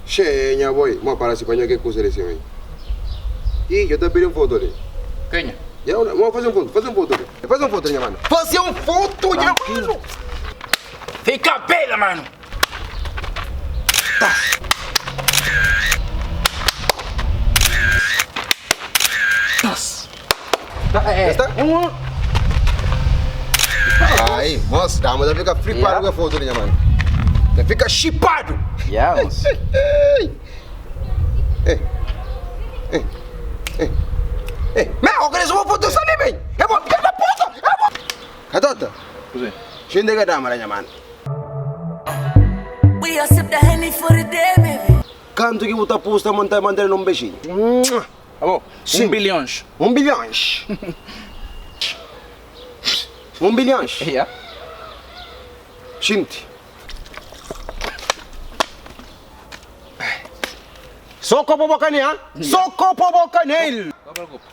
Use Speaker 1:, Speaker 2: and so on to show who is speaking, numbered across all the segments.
Speaker 1: Cheña, boy. Vamos para si paño que cosa le hicieron ahí. Y yo te pedí un foto, le.
Speaker 2: Queña.
Speaker 1: Ya, vamos a hacer un foto, faz un foto, le. Faz un foto, minha mano. Fazer um foto, minha mano.
Speaker 2: Fica bela, mano.
Speaker 1: Tá.
Speaker 2: É,
Speaker 1: Está? Aí, moça, dá, mas fica flipado com a foto, minha mano. Fica chipado.
Speaker 2: Ya, vamos.
Speaker 1: Mas eu quero uma foto dessa ali, bem. Eu vou ficar na puta. Eu vou. Cadota?
Speaker 2: Così.
Speaker 1: Scendi che dama, minha mano.
Speaker 3: We all sip the Henny for the day, baby.
Speaker 1: Quanto que você posta mandando um beijinho?
Speaker 2: Vamos.
Speaker 1: Sim.
Speaker 2: Bilhões.
Speaker 1: 1 bilhão. 1 bilhão.
Speaker 2: Ya.
Speaker 1: Gente. Soco po boca niya. Soco po boca nele.
Speaker 2: No te preocupes.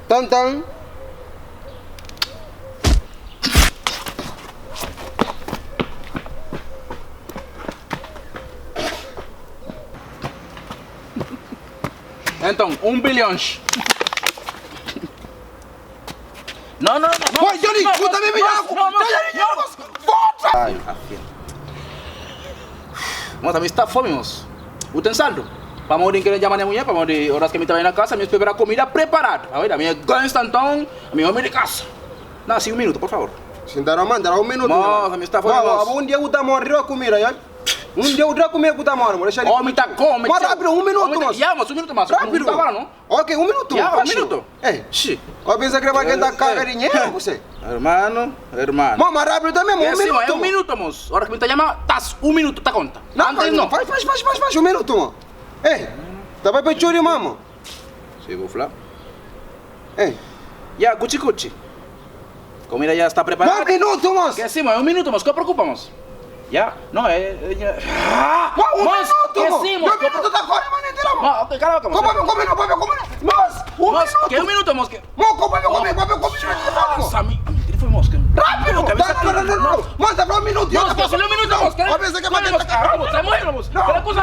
Speaker 1: Tan tan.
Speaker 2: Então, 1 bilhão. Não, não, não.
Speaker 1: Oi, Johnny, tu também me dá. Volta!
Speaker 2: Ai, afia. Moça, a mim está fome, moço. O saldo. Vamos a que le llaman a mulher, vamos a horas que me traen a casa, me espera comida preparada. A ver, a mí es instantón, a mí hombre de casa. Nada, sí, un minuto, por favor.
Speaker 1: Sin dar uma, dará minuto.
Speaker 2: Moça, me está fome, moço.
Speaker 1: Um dia eu tá morrendo a comida, já. Dia eu tá comida que tá morrendo, deixa ele.
Speaker 2: Homem, tá come.
Speaker 1: Mas rápido, 1 minuto, moço.
Speaker 2: Ya, moço, 1 minuto más.
Speaker 1: Rápido.
Speaker 2: Tá bom, não?
Speaker 1: Ok, 1 minuto.
Speaker 2: Ya, 1 minuto.
Speaker 1: Sim. Ó, pensa que vai querer cagar dinheiro, você.
Speaker 2: Hermano.
Speaker 1: Mas rápido também, 1 minuto.
Speaker 2: É 1 minuto, moço. Ahora que me tá llamando, estás 1 minuto, tá conta.
Speaker 1: Não, não. Faz, 1 minuto, mano. Tá para pechuri, mamo.
Speaker 2: Sí, bufla.
Speaker 1: Ei.
Speaker 2: Ya, cuchi. Comida ya está preparada.
Speaker 1: 1 minuto, moço.
Speaker 2: ¿Qué decimos? Es 1 minuto, moço. ¿Qué preocupamos? Ya, no,
Speaker 1: 1 minuto,
Speaker 2: ¿qué decimos?
Speaker 1: 2 minutos tá fora, mano, inteira, mano.
Speaker 2: No, ok, caraca, moço.
Speaker 1: Come. Moço, 1 minuto.
Speaker 2: ¿Qué 1 minuto, moço?
Speaker 1: Moço, come.
Speaker 2: Nossa, mi teléfono, moço.
Speaker 1: Rápido, não. Manda para 1 minuto.
Speaker 2: Moço, 1 minuto, moço.
Speaker 1: Ó, pensa que vai querer cagar.
Speaker 2: Vamos, se mueve, moço.